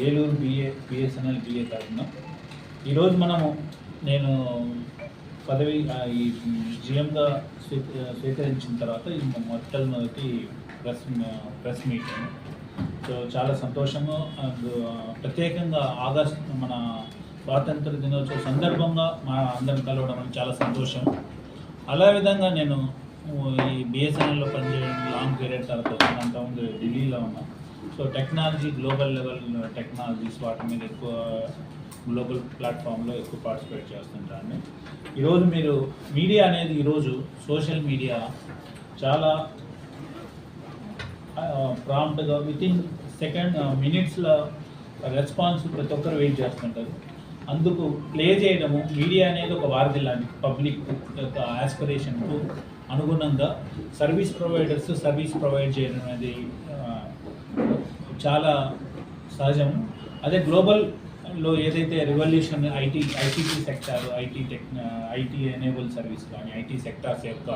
Eluru BSNL BA కాకుండా ఈరోజు నేను పదవి ఈ జిఎంగా స్వీకరించిన తర్వాత ఈ మొట్టమొదటి ప్రెస్ మీటింగ్. సో చాలా సంతోషము. ప్రత్యేకంగా ఆగస్టు మన స్వాతంత్ర దినోత్సవ సందర్భంగా మా అందరం కలవడం చాలా సంతోషం. అలా విధంగా నేను ఈ బిఎస్ఎన్ఎల్లో పనిచేయడం లాంగ్ పీరియడ్ తర్వాత అంతకుముందు ఢిల్లీలో ఉన్నా. So technology, global level technologies వాటి మీద ఎక్కువ గ్లోబల్ ప్లాట్ఫామ్లో ఎక్కువ పార్టిసిపేట్ చేస్తుంటాను. ఈరోజు మీరు మీడియా అనేది ఈరోజు సోషల్ మీడియా చాలా ప్రాంప్ట్గా వితిన్ మినిట్స్లో రెస్పాన్స్ ప్రతి ఒక్కరు వెయిట్ చేస్తుంటారు. అందుకు ప్లే చేయడము మీడియా అనేది ఒక వారధి లాంటి పబ్లిక్ యొక్క ఆస్పిరేషన్కు అనుగుణంగా సర్వీస్ ప్రొవైడ్ చేయడం అనేది చాలా సహజం. అదే గ్లోబల్లో ఏదైతే revolution IT sector, IT enable service కానీ ఐటీ సెక్టార్స్ యొక్క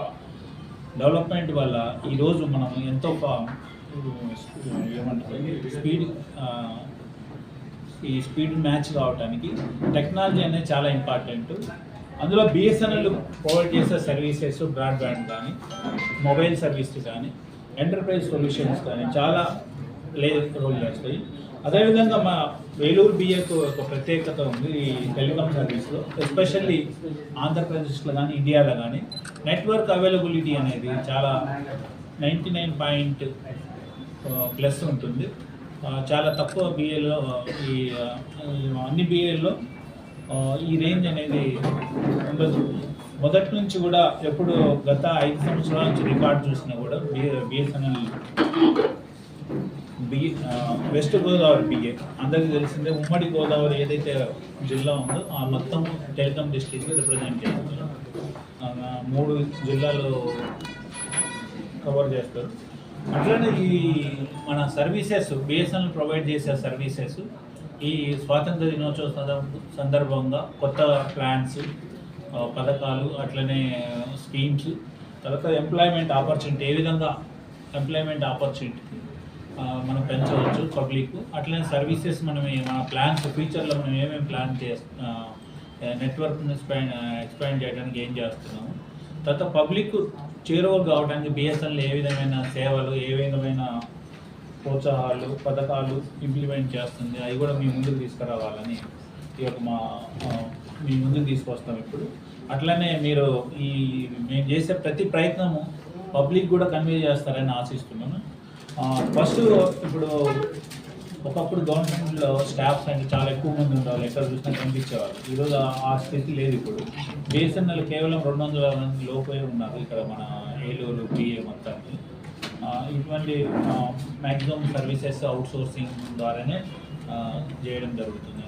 డెవలప్మెంట్ వల్ల ఈరోజు మనం ఎంతో స్పీడ్ మ్యాచ్ కావడానికి టెక్నాలజీ అనేది చాలా ఇంపార్టెంట్. అందులో బిఎస్ఎన్ఎల్ ప్రొవైడ్ చేసే సర్వీసెస్, బ్రాడ్బ్యాండ్ కానీ, మొబైల్ సర్వీస్ కానీ, ఎంటర్ప్రైజ్ సొల్యూషన్స్ కానీ చాలా రోల్ చేస్తాయి. అదేవిధంగా మా ఏలూరు బిఏకు ఒక ప్రత్యేకత ఉంది ఈ టెలికాం సర్వీస్లో. ఎస్పెషల్లీ ఆంధ్రప్రదేశ్లో కానీ ఇండియాలో కానీ నెట్వర్క్ అవైలబిలిటీ అనేది చాలా 99% ఉంటుంది. చాలా తక్కువ బిఏలో ఈ అన్ని బిఏల్లో ఈ రేంజ్ అనేది ఉండదు. మొదటి నుంచి కూడా ఎప్పుడు గత 5 సంవత్సరాల నుంచి రికార్డు చూసినా కూడా బిఎస్ఎన్ఎల్ వెస్ట్ గోదావరి బిఏ అందరికీ తెలిసిందే. ఉమ్మడి గోదావరి ఏదైతే జిల్లా ఉందో ఆ మొత్తం టెలికాం డిస్ట్రిక్ట్ రిప్రజెంట్ చేస్తుంది. 3 జిల్లాలు కవర్ చేస్తారు. అట్లనే ఈ మన సర్వీసెస్ బిఎస్ఎన్ఎల్ ప్రొవైడ్ చేసే సర్వీసెస్ ఈ స్వాతంత్ర దినోత్సవ సందర్భంగా కొత్త ప్లాన్స్, పథకాలు, అట్లనే స్కీమ్స్, తర్వాత ఎంప్లాయ్మెంట్ ఆపర్చునిటీ, ఏ విధంగా ఎంప్లాయ్మెంట్ ఆపర్చునిటీ మనం పెంచవచ్చు పబ్లిక్. అట్లనే సర్వీసెస్ మన ప్లాన్స్ ఫ్యూచర్లో మనం ఏమేమి ప్లాన్ నెట్వర్క్ని ఎక్స్పాండ్ చేయడానికి ఏం చేస్తున్నాము, తర్వాత పబ్లిక్ చేరువలు కావడానికి బిఎస్ఎన్ఎల్ ఏ విధమైన సేవలు, ఏ విధమైన ప్రోత్సాహాలు, పథకాలు ఇంప్లిమెంట్ చేస్తుంది, అవి కూడా మీ ముందుకు తీసుకురావాలని మీ ముందుకు తీసుకొస్తాం ఇప్పుడు. అట్లనే మీరు మేము చేసే ప్రతి ప్రయత్నము పబ్లిక్ కూడా కన్వే చేస్తారని ఆశిస్తున్నాను. ఫస్ట్ ఇప్పుడు ఒకప్పుడు గవర్నమెంట్లో స్టాఫ్స్ అంటే చాలా ఎక్కువ మంది ఉండాలి, ఎక్కడ చూసినా కనిపించేవాళ్ళు. ఈరోజు ఆ స్థితి లేదు. ఇప్పుడు బిఎస్ఎన్ఎల్ కేవలం 200 మంది లోపే ఉన్నారు ఇక్కడ మన ఏలూరు బిఏ మొత్తాన్ని. ఇటువంటి మ్యాక్సిమం సర్వీసెస్ అవుట్సోర్సింగ్ ద్వారానే చేయడం జరుగుతుంది.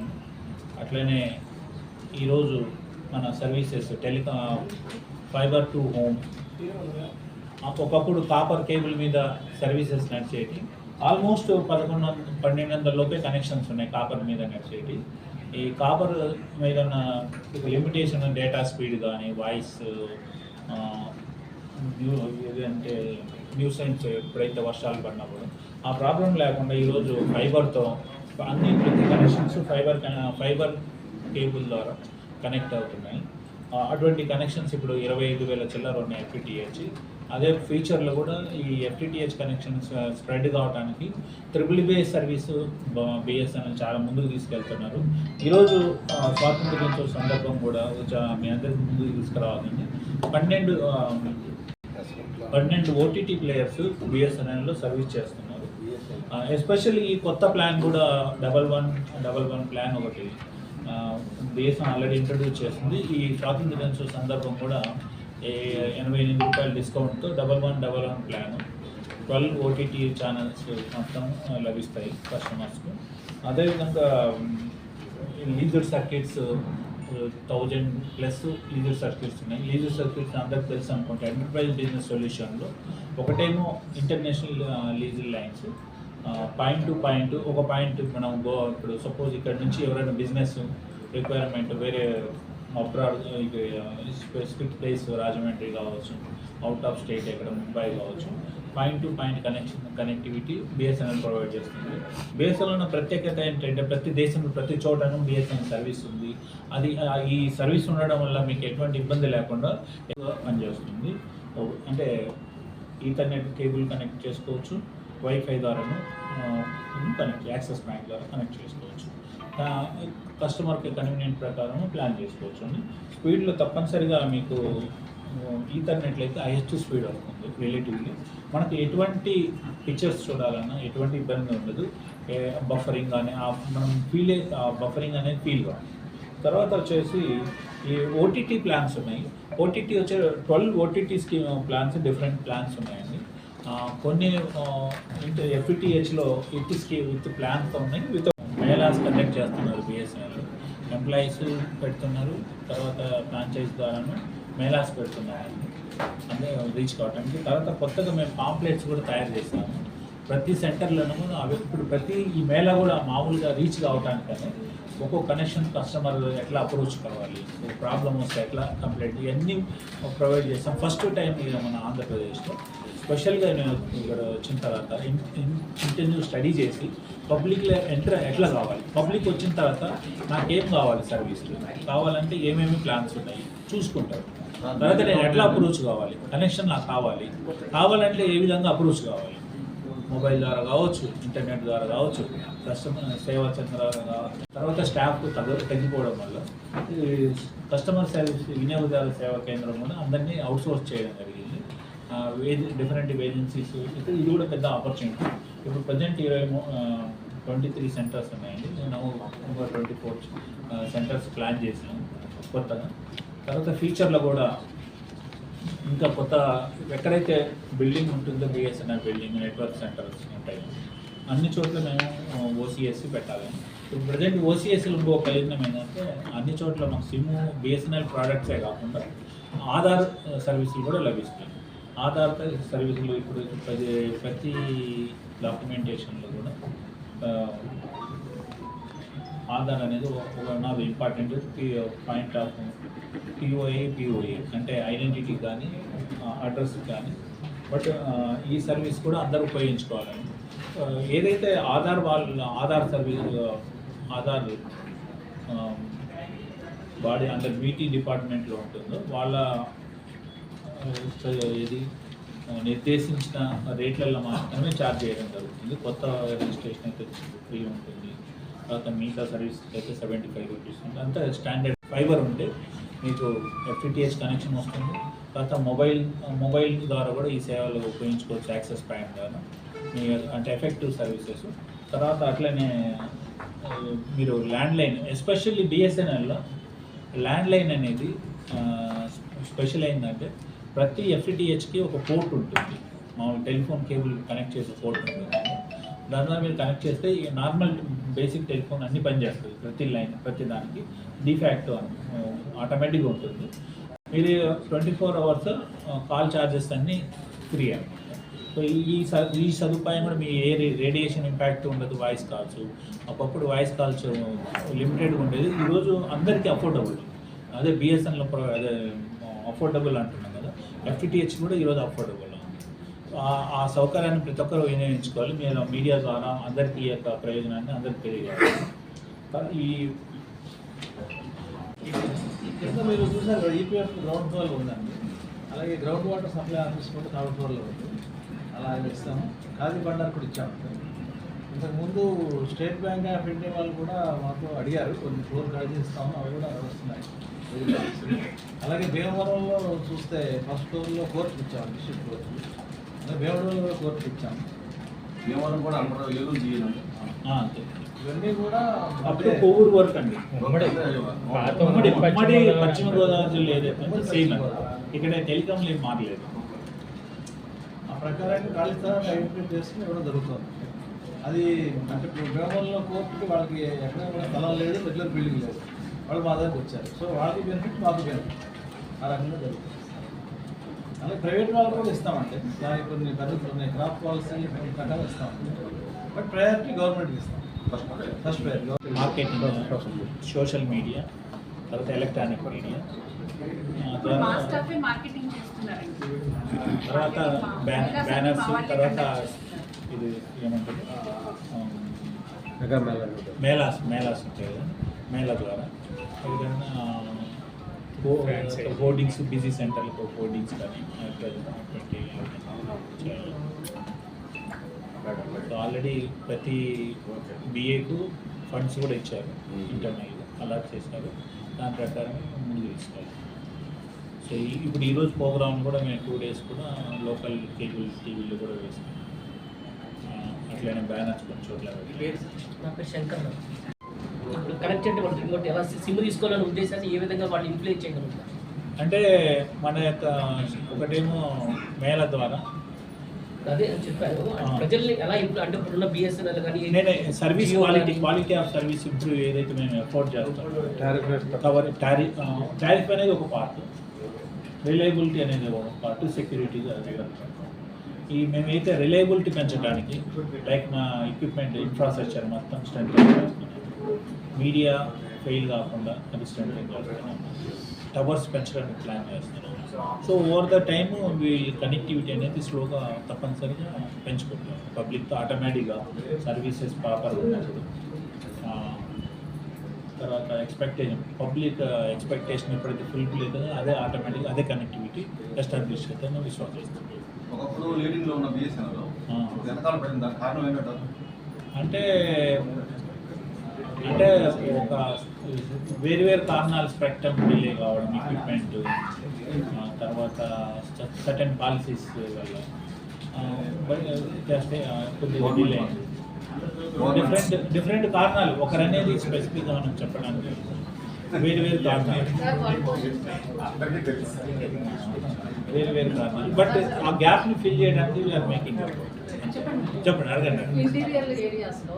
అట్లనే ఈరోజు మన సర్వీసెస్ ఫైబర్ టు హోమ్, ఒకప్పుడు కాపర్ కేబుల్ మీద సర్వీసెస్ నడిచేటి ఆల్మోస్ట్ 1100-1200 లోపే కనెక్షన్స్ ఉన్నాయి కాపర్ మీద నడిచేటి. ఈ కాపర్ మీద ఉన్న లిమిటేషన్ డేటా స్పీడ్ కానీ, వాయిస్ ఏదంటే న్యూసెన్స్ ఎప్పుడైతే వర్షాలు పడినప్పుడు ఆ ప్రాబ్లం లేకుండా ఈరోజు ఫైబర్తో ప్రతి కనెక్షన్స్ ఫైబర్ కేబుల్ ద్వారా కనెక్ట్ అవుతున్నాయి. అటువంటి కనెక్షన్స్ ఇప్పుడు 25,000 చిల్లర ఉన్నాయి FTTH. అదే ఫ్యూచర్లో కూడా ఈ FTTH కనెక్షన్స్ స్ప్రెడ్ కావడానికి BBB సర్వీసు బిఎస్ఎన్ఎల్ చాలా ముందుకు తీసుకెళ్తున్నారు. ఈరోజు స్వాతంత్ర దినోత్సవ సందర్భం కూడా మీ అందరికీ ముందుకు తీసుకురావాలండి. 12 OTT ప్లేయర్స్ బిఎస్ఎన్ఎల్లో సర్వీస్ చేస్తున్నారు. ఎస్పెషల్లీ ఈ కొత్త ప్లాన్ కూడా 1111 ప్లాన్ ఒకటి బిఎస్ఎన్ఎల్ ఆల్రెడీ ఇంట్రడ్యూస్ చేస్తుంది. ఈ స్వాతంత్ర దినోత్సవ సందర్భం కూడా 88 రూపాయల డిస్కౌంట్తో 1111 ప్లాన్ 12 OTT ఛానల్స్ మొత్తం లభిస్తాయి కస్టమర్స్కు. అదేవిధంగా లీజర్ సర్క్యూట్స్ 1000+ లీజర్ సర్క్యూట్స్ ఉన్నాయి. లీజర్ సర్క్యూట్స్ అందరికి తెలుసు అనుకుంటే ఎంటర్ప్రైజ్ బిజినెస్ సొల్యూషన్లో ఒకటేమో international leisure lines, point to point. ఒక పాయింట్ మనం ఇప్పుడు సపోజ్ ఇక్కడ నుంచి ఎవరైనా బిజినెస్ రిక్వైర్మెంట్ వేరే అబ్రాడ్ స్పెసిఫిక్ ప్లేస్ రాజమండ్రి కావచ్చు, అవుట్ ఆఫ్ స్టేట్ ఎక్కడ ముంబై కావచ్చు, point to point connectivity BSNL provide చేస్తుంది. బిఎస్ఎన్ఎల్ ఉన్న ప్రత్యేకత ఏంటంటే ప్రతి దేశంలో ప్రతి చోటను బిఎస్ఎన్ఎల్ సర్వీస్ ఉంది. అది ఈ సర్వీస్ ఉండడం వల్ల మీకు ఎటువంటి ఇబ్బంది లేకుండా పనిచేస్తుంది. అంటే ఈథర్నెట్ కేబుల్ కనెక్ట్ చేసుకోవచ్చు, వైఫై ద్వారాను యాక్సెస్ బ్యాంక్ ద్వారా కనెక్ట్ చేసుకోవచ్చు. కస్టమర్కి కన్వీనియంట్ ప్రకారం ప్లాన్ చేసుకోవచ్చు అండి. స్పీడ్లో తప్పనిసరిగా మీకు ఈథర్నెట్ అయితే హైయెస్ట్ స్పీడ్ అవుతుంది రిలేటివ్లీ. మనకు ఎటువంటి పిక్చర్స్ చూడాలన్నా ఎటువంటి ఇబ్బంది ఉండదు. బఫరింగ్ కానీ మనం బఫరింగ్ అనేది ఫీల్ కావాలి. తర్వాత వచ్చేసి ఈ ఓటీటీ ప్లాన్స్ ఉన్నాయి. ఓటీటీ వచ్చే 12 ఓటీటీ ప్లాన్స్, డిఫరెంట్ ప్లాన్స్ ఉన్నాయండి. కొన్ని ఎఫ్టిహెచ్లో విత్ ప్లాన్తో ఉన్నాయి, విత్ మేళాస్ కండక్ట్ చేస్తున్నారు బిఎస్ఎన్ఎల్. ఎంప్లాయీస్ పెడుతున్నారు, తర్వాత ఫ్రాంచైజ్ ద్వారాను మేళాస్ పెడుతున్నారండి అంటే రీచ్ కావడానికి. తర్వాత కొత్తగా మేము పాంప్లెట్స్ కూడా తయారు చేస్తాము ప్రతి సెంటర్లోనూ. అవి ఇప్పుడు ప్రతి ఈ మేళా కూడా మామూలుగా రీచ్ కావడానికనే ఒక్కొక్క కనెక్షన్ కస్టమర్ ఎట్లా అప్రోచ్ కావాలి, ప్రాబ్లమ్ వస్తే ఎట్లా కంప్లైంట్, ఇవన్నీ ప్రొవైడ్ చేస్తాం. ఫస్ట్ టైం ఇక మన ఆంధ్రప్రదేశ్లో స్పెషల్గా నేను ఇక్కడ వచ్చిన తర్వాత ఇంటెన్సివ్ స్టడీ చేసి పబ్లిక్లో ఎంటర్ ఎట్లా కావాలి, పబ్లిక్ వచ్చిన తర్వాత నాకేం కావాలి, సర్వీసులు కావాలంటే ఏమేమి ప్లాన్స్ ఉన్నాయి చూసుకుంటారు. తర్వాత నేను ఎట్లా అప్రోచ్ కావాలి, కనెక్షన్ నాకు కావాలంటే ఏ విధంగా అప్రోచ్ కావాలి, మొబైల్ ద్వారా కావచ్చు, ఇంటర్నెట్ ద్వారా కావచ్చు, కస్టమర్ సేవా చంద్ర కావచ్చు. తర్వాత స్టాఫ్ తగ్గిపోవడం వల్ల కస్టమర్ సర్వీస్ వినియోగదారుల సేవా కేంద్రం కూడా అందరినీ అవుట్సోర్స్ చేయడం జరిగింది. డిఫరెంట్ ఏజెన్సీస్ ఇది కూడా పెద్ద ఆపర్చునిటీ. ఇప్పుడు ప్రజెంట్ 23 సెంటర్స్ ఉన్నాయండి. నేను 24 సెంటర్స్ ప్లాన్ చేసాను కొత్తగా. తర్వాత ఫ్యూచర్లో కూడా ఇంకా కొత్త ఎక్కడైతే బిల్డింగ్ ఉంటుందో బిఎస్ఎన్ఎల్ బిల్డింగ్ నెట్వర్క్ సెంటర్స్ ఉంటాయి అన్ని చోట్ల మేము ఓసీఎస్ పెట్టాలి. ఇప్పుడు ప్రజెంట్ ఓసీఎస్లో ఇంకో ప్రయోజనం ఏంటంటే అన్ని చోట్ల మాకు సిమ్ బిఎస్ఎన్ఎల్ ప్రోడక్ట్సే కాకుండా ఆధార్ సర్వీసులు కూడా లభిస్తాయి. ఆధార్ సర్వీసులు ఇప్పుడు ప్రతి డాక్యుమెంటేషన్లో కూడా ఆధార్ అనేది one of important point of POA అంటే ఐడెంటిటీ కానీ అడ్రస్ కానీ. బట్ ఈ సర్వీస్ కూడా అందరూ ఉపయోగించుకోవాలని ఏదైతే Aadhaar service Aadhaar body under BT డిపార్ట్మెంట్లో ఉంటుందో వాళ్ళ ఇది నిర్దేశించిన రేట్లలో మాత్రమే ఛార్జ్ చేయడం జరుగుతుంది. కొత్త రిజిస్ట్రేషన్ అయితే ఫ్రీ ఉంటుంది. తర్వాత మిగతా సర్వీస్ అయితే 75 రూపీస్ ఉంటుంది. అంతా స్టాండర్డ్ ఫైబర్ ఉంటే మీకు ఎఫ్టిటిహెచ్ కనెక్షన్ వస్తుంది. తర్వాత మొబైల్ ద్వారా కూడా ఈ సేవలు ఉపయోగించుకోవచ్చు యాక్సెస్ పాయింట్ ద్వారా మీ అంటే ఎఫెక్టివ్ సర్వీసెస్. తర్వాత అట్లనే మీరు ల్యాండ్లైన్ ఎస్పెషల్లీ బిఎస్ఎన్ఎల్లో ల్యాండ్లైన్ అనేది స్పెషల్ ఏంటంటే ప్రతి ఎఫ్టిహెచ్కి ఒక పోర్ట్ ఉంటుంది. మామూలు టెలిఫోన్ కేబుల్ కనెక్ట్ చేసే పోర్ట్ ఉంటుంది. దాని ద్వారా మీరు కనెక్ట్ చేస్తే ఈ నార్మల్ బేసిక్ టెలిఫోన్ అన్నీ పనిచేస్తుంది. ప్రతి దానికి డిఫాక్ట్ ఆటోమేటిక్గా ఉంటుంది. మీరు 24 అవర్స్ కాల్ ఛార్జెస్ అన్నీ ఫ్రీ అనమాట. సో ఈ సదుపాయం కూడా మీ ఏ రేడియేషన్ ఇంపాక్ట్ ఉండదు. వాయిస్ కాల్స్ ఒకప్పుడు వాయిస్ కాల్స్ లిమిటెడ్గా ఉండేది. ఈరోజు అందరికీ అఫోర్డబుల్. అదే బిఎస్ఎన్ఎల్ అదే అఫోర్డబుల్ అంటున్నాం కదా, ఎఫ్టిహెచ్ కూడా ఈరోజు అఫోర్డబుల్. ఆ సౌకర్యాన్ని ప్రతి ఒక్కరు వినియోగించుకోవాలి. మీరు మీడియా ద్వారా అందరికీ ఈ యొక్క ప్రయోజనాన్ని అందరికీ తెలియజేయాలి. కింద మీరు చూసారు కదా, ఈపీఎఫ్ గ్రౌండ్ ఫ్లోర్లో ఉందండి. అలాగే గ్రౌండ్ వాటర్ సప్లై ఆఫీస్ కూడా థర్డ్ ఫ్లోర్లో ఉంది. అలా ఇస్తాము. ఖాళీ బండారు కూడా ఇచ్చాము. ఇంతకుముందు స్టేట్ బ్యాంక్ ఆఫ్ ఇండియా వాళ్ళు కూడా మాకు అడిగారు కొన్ని ఫ్లోర్ ఖాళీ ఇస్తాము, అవి కూడా వస్తున్నాయి. అలాగే భీమవరంలో చూస్తే ఫస్ట్ ఫ్లోర్లో కోర్టు ఇచ్చాము, డిస్ట్రిక్ట్ కోర్టు. అలాగే భీమవరంలో కూడా కోర్టు ఇచ్చాము. భీమవరం కూడా అందరూ ఏదో చేయాలి. ఇవన్నీ కూడా అప్పుడు కోవూరు వర్క్ అండి. ఉమ్మడి పశ్చిమ గోదావరి జిల్లా ఏదైతే సేమ్ ఇక్కడ టెలికాంలు ఏం మారలేదు. ఆ ప్రకారంగా ఖాళీ స్థలాన్ని ఐడెంటిఫై చేసుకుని ఇవ్వడం జరుగుతుంది. అది అంటే ఇప్పుడు భీమవరంలో కోర్టుకి వాళ్ళకి ఎక్కడ కూడా స్థలం లేదు, రెగ్యులర్ బిల్డింగ్ లేదు. వాళ్ళు మా దగ్గరికి వచ్చారు. సో వాళ్ళకి బెనిఫిట్, మాకు బెనిఫిట్. ఆ రకంగా జరుగుతుంది. అలాగే ప్రైవేట్ వాళ్ళు కూడా ఇస్తామంటే దానికి కొన్ని పద్ధతులు ఉన్నాయి. క్రాప్ పాలసీ ప్రకారం ఇస్తామంటే, బట్ ప్రయారిటీ గవర్నమెంట్కి ఇస్తాం. First priority marketing, social media, తర్వాత ఎలక్ట్రానిక్ మీడియా, మా స్టాఫే మార్కెటింగ్ చేస్తున్నారండి. తర్వాత బ్యానర్స్, తర్వాత ఇది ఏమంటారు మేళాస్ ఉంటాయి కదా, మేళా ద్వారా ఏదైనా హోర్డింగ్స్, బిజీ సెంటర్లకు హోర్డింగ్స్ కానీ అటువంటి చేయాలి. సో ఆల్రెడీ ప్రతి బిఏకు ఫండ్స్ కూడా ఇచ్చారు, ఇంటర్నల్గా అలాట్ చేశారు, దాని ప్రకారం ముందు తీసుకోవాలి. సో ఇప్పుడు ఈరోజు ప్రోగ్రామ్ కూడా మేము 2 days కూడా లోకల్ కేబుల్ టీవీలో కూడా వేస్తాం. అట్లనే బ్యానర్స్ కొన్ని చోట్ల నా పేరు శంకర్. ఇప్పుడు కనెక్టెడ్ వాళ్ళు రిమోట్ ఎలా సిమ్ తీసుకోవాలనే ఉద్దేశాన్ని ఏ విధంగా వాళ్ళు ఇన్ఫ్లుయెన్స్ చేయగలుగుతారు? అంటే మన యొక్క ఒకటేమో మేళ ద్వారా అదే అని చెప్పారు. ప్రజల్ని ఎలా ఇంప్రూవ్ అంటే ఇప్పుడున్న బిఎస్ఎన్ఎల్ కానీ నేను service quality of service improve ఏదైతే మేము ఎఫోర్డ్ చేస్తాం, టారిఫ్ అనేది ఒక పార్ట్, రిలయబిలిటీ అనేది ఒక పార్ట్, సెక్యూరిటీ అది ఈ మేమైతే రిలయబిలిటీ పెంచడానికి లైక్ మా ఎక్విప్మెంట్ ఇన్ఫ్రాస్ట్రక్చర్ మొత్తం స్ట్రెంత్ చేస్తున్నాం, మీడియా ఫెయిల్ కాకుండా అది స్ట్రెంత్ చేస్తున్నాం, టవర్స్ పెంచడానికి ప్లాన్ చేస్తున్నాం. So over the time connectivity అనేది స్లోగా తప్పనిసరిగా పెంచుకుంటాం. పబ్లిక్తో ఆటోమేటిక్గా సర్వీసెస్ ప్రాపర్గా ఉన్నప్పుడు, తర్వాత పబ్లిక్ ఎక్స్పెక్టేషన్ ఎప్పుడైతే ఫుల్ఫిల్ అవుతుందో అదే ఆటోమేటిక్గా అదే కనెక్టివిటీ ఎస్టాబ్లిష్ అవుతుందని విశ్వాసిస్తాం. ఒకప్పుడు లీడింగ్లో ఉన్న బిఎస్ఎన్ఎల్ వెనకాల పడిన దానికి కారణం ఏంటంటారు? అంటే ఒక వేరు కారణాలు, స్పెక్ట్రమ్ డిలే కావడం, ఎక్విప్మెంట్, తర్వాత సర్టెన్ పాలసీస్ వల్ల చేస్తే కొద్దిగా డిలే. డిఫరెంట్ కారణాలు, ఒకరనేది స్పెసిఫిక్గా మనం చెప్పడానికి వేరు కారణాలు, వేరు కారణాలు. బట్ ఆ గ్యాప్ని ఫిల్ చేయడానికి వీఆర్ మేకింగ్. చెప్పండి, అడగండి. ఇంటీరియర్ ఏరియాస్లో